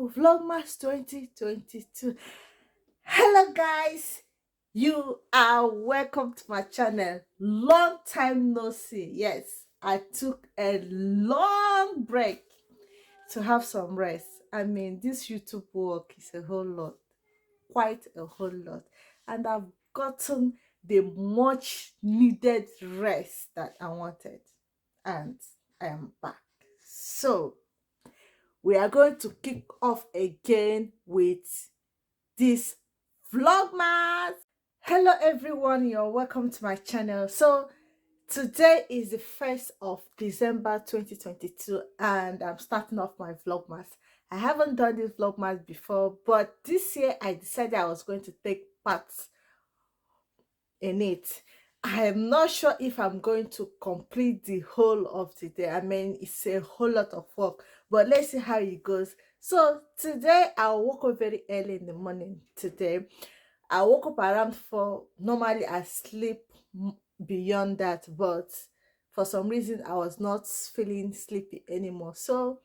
to Vlogmas 2022. Hello guys, you are welcome to my channel. Long time no see. Yes, I took a long break to have some rest. I mean, this YouTube work is a whole lot, quite a whole lot, and I've gotten the much needed rest that I wanted, and I am back. So we are going to kick off again with this Vlogmas. Hello everyone, you're welcome to my channel. So today is the 1st of December 2022 and I'm starting off my Vlogmas. I haven't done this Vlogmas before, but this year I decided I was going to take part in it. I am not sure if I'm going to complete the whole of the day. I mean, it's a whole lot of work, but let's see how it goes. So today I woke up very early in the morning. Today I woke up around 4. Normally I sleep beyond that, but for some reason I was not feeling sleepy anymore. So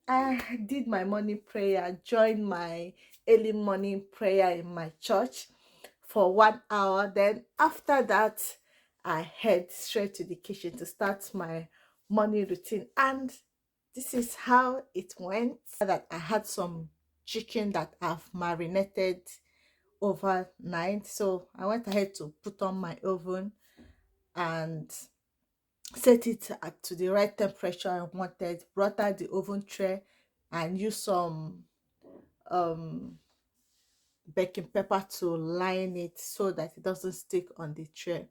I did my morning prayer, joined my early morning prayer in my church for 1 hour. Then after that, I head straight to the kitchen to start my morning routine. And this is how it went. That I had some chicken that I've marinated overnight. So I went ahead to put on my oven and set it to the right temperature I wanted, brought out the oven tray and used some um baking pepper to line it so that it doesn't stick on the tray.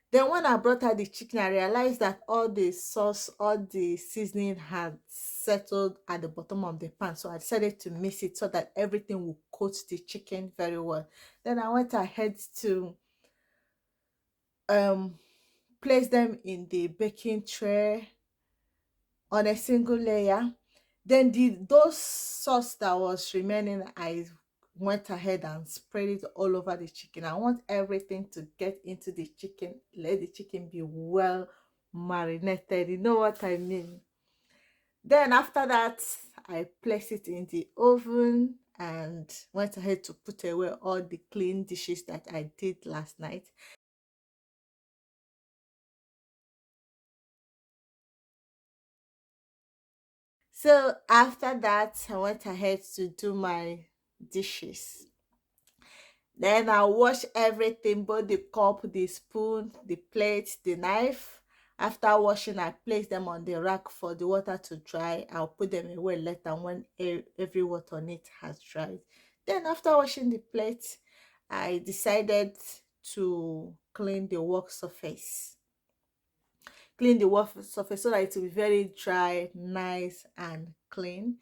Then when I brought out the chicken, I realized that all the sauce, all the seasoning had settled at the bottom of the pan. So I decided to mix it so that everything will coat the chicken very well. Then I went ahead to um place them in the baking tray on a single layer. Then those sauce that was remaining, I went ahead and spread it all over the chicken. I want everything to get into the chicken. Let the chicken be well marinated. You know what I mean? Then after that, I placed it in the oven and went ahead to put away all the clean dishes that I did last night. So after that, I went ahead to do my dishes. Then I wash everything, both the cup, the spoon, the plate, the knife. After washing, I place them on the rack for the water to dry. I'll put them away later when every water on it has dried. Then after washing the plate, I decided to clean the work surface. Clean the work surface so that it will be very dry, nice and clean.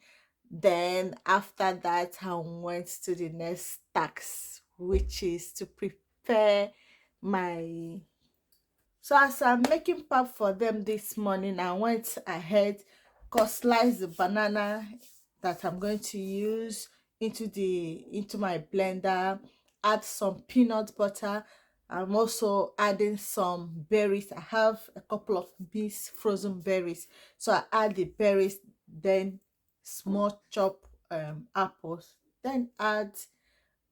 Then after that, I went to the next task, which is to prepare my. So as I'm making pap for them this morning, I went ahead, cut slice the banana that I'm going to use into my blender, add some peanut butter. I'm also adding some berries. I have a couple of these frozen berries, so I add the berries, then small chop apples, then add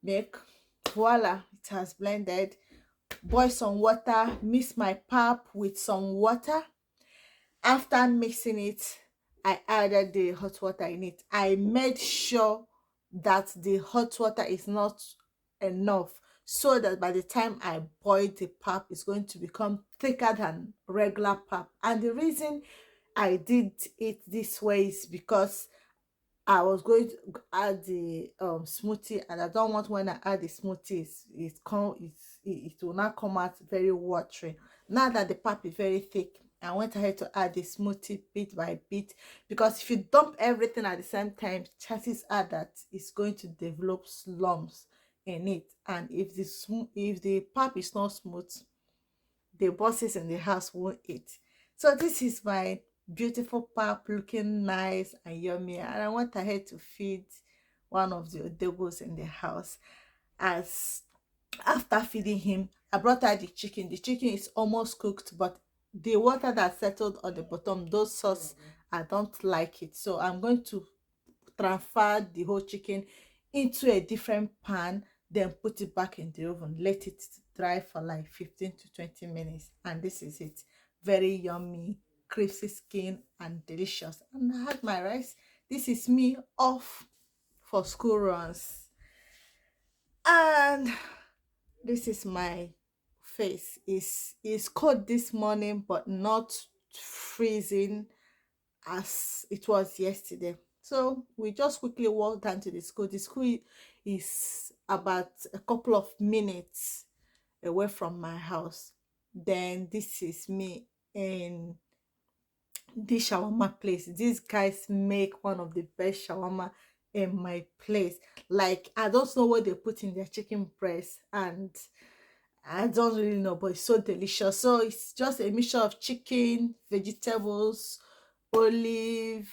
milk. Voila, it has blended. Boil some water, mix my pap with some water. After mixing it, I added the hot water in it. I made sure that the hot water is not enough so that by the time I boil the pap, it's going to become thicker than regular pap. And the reason I did it this way is because I was going to add the smoothie, and I don't want when I add the smoothies, it will not come out very watery. Now that the pap is very thick, I went ahead to add the smoothie bit by bit, because if you dump everything at the same time, chances are that it's going to develop lumps in it. And if the pap is not smooth, the bosses in the house won't eat. So this is my beautiful pap, looking nice and yummy, and I went ahead to feed one of the odogos in the house. As after feeding him, I brought out the chicken. The chicken is almost cooked, but the water that settled on the bottom, those sauce, I don't like it, so I'm going to transfer the whole chicken into a different pan, then put it back in the oven, let it dry for like 15 to 20 minutes, and this is it. Very yummy, crispy skin and delicious. And I had my rice. This is me off for school runs, and this is my face. Is cold this morning, but not freezing as it was yesterday. So we just quickly walked down to the school. The school is about a couple of minutes away from my house. Then this is me in this shawarma place. These guys make one of the best shawarma in my place. Like, I don't know what they put in their chicken breast, and I don't really know, but it's so delicious. So it's just a mixture of chicken, vegetables, olive,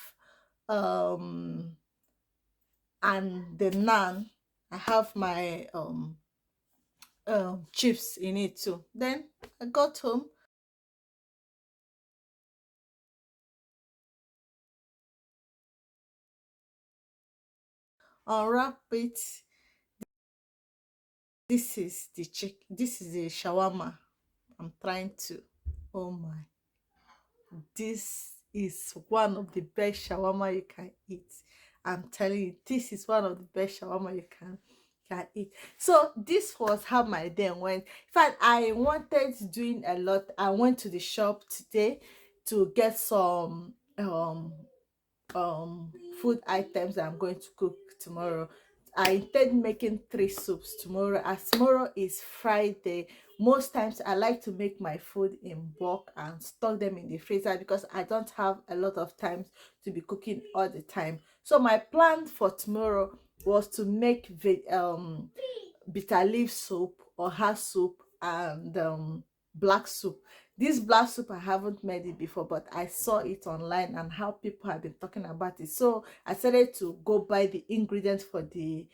um, and the naan. I have my chips in it too. Then I got home, unwrap it. This is the this is the shawarma I'm trying to. Oh my, this is one of the best shawarma you can eat. I'm telling you, this is one of the best shawarma you can eat. So this was how my day went. In fact, I wanted doing a lot. I went to the shop today to get some um food items that I'm going to cook tomorrow. I intend making 3 soups tomorrow, as tomorrow is Friday. Most times I like to make my food in bulk and stock them in the freezer because I don't have a lot of time to be cooking all the time. So my plan for tomorrow was to make bitter leaf soup or her soup and black soup. This black soup, I haven't made it before, but I saw it online and how people have been talking about it. So I decided to go buy the ingredients for the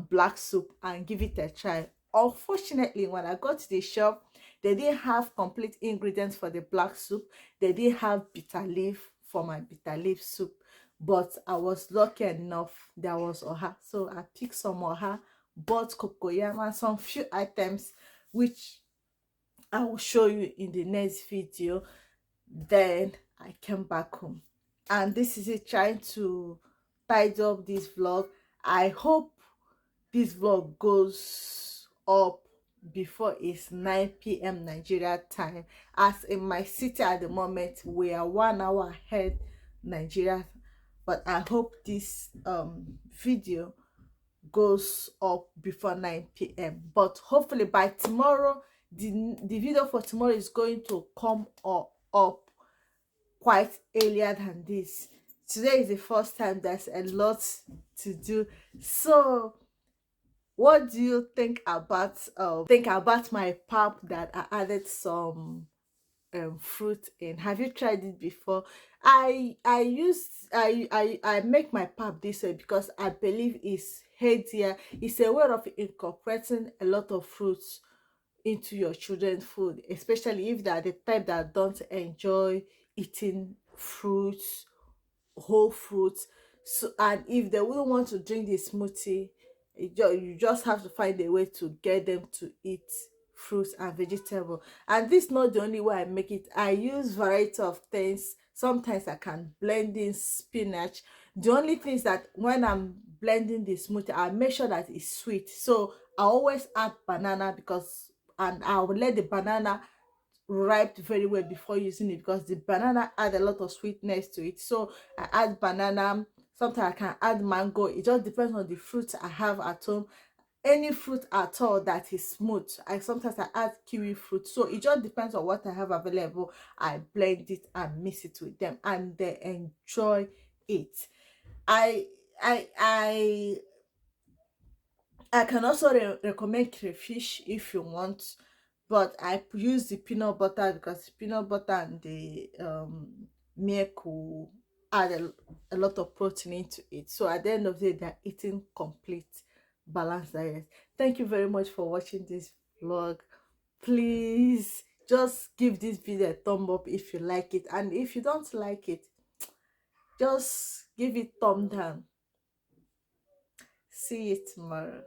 black soup and give it a try. Unfortunately, when I got to the shop, they didn't have complete ingredients for the black soup. They didn't have bitter leaf for my bitter leaf soup. But I was lucky enough, there was oha. So I picked some oha, bought cocoyam and some few items which I will show you in the next video. Then I came back home, and this is it, trying to tidy up this vlog. I hope this vlog goes up before it's 9 p.m. Nigeria time, as in my city at the moment we are 1 hour ahead Nigeria. But I hope this video goes up before 9 p.m. But hopefully by tomorrow, the video for tomorrow is going to come up quite earlier than this. Today is the first time. There's a lot to do. So what do you think about my pap that I added some fruit in? Have you tried it before? I make my pap this way because I believe it's healthier. It's a way of incorporating a lot of fruits into your children's food, especially if they are the type that don't enjoy eating fruits, whole fruits. So, and if they wouldn't want to drink the smoothie, you just have to find a way to get them to eat fruits and vegetable. And this is not the only way I make it. I use variety of things. Sometimes I can blend in spinach. The only thing is that when I'm blending the smoothie, I make sure that it's sweet. So I always add banana, because and I will let the banana ripe very well before using it, because the banana add a lot of sweetness to it. So I add banana. Sometimes I can add mango. It just depends on the fruits I have at home. Any fruit at all that is smooth. I add kiwi fruit. So it just depends on what I have available. I blend it and mix it with them, and they enjoy it. I I I I can also recommend crayfish if you want, but I use the peanut butter because peanut butter and the milk will add a lot of protein into it. So at the end of the day, they're eating complete balanced diet. Thank you very much for watching this vlog. Please just give this video a thumb up if you like it, and if you don't like it, just give it thumb down. see you tomorrow.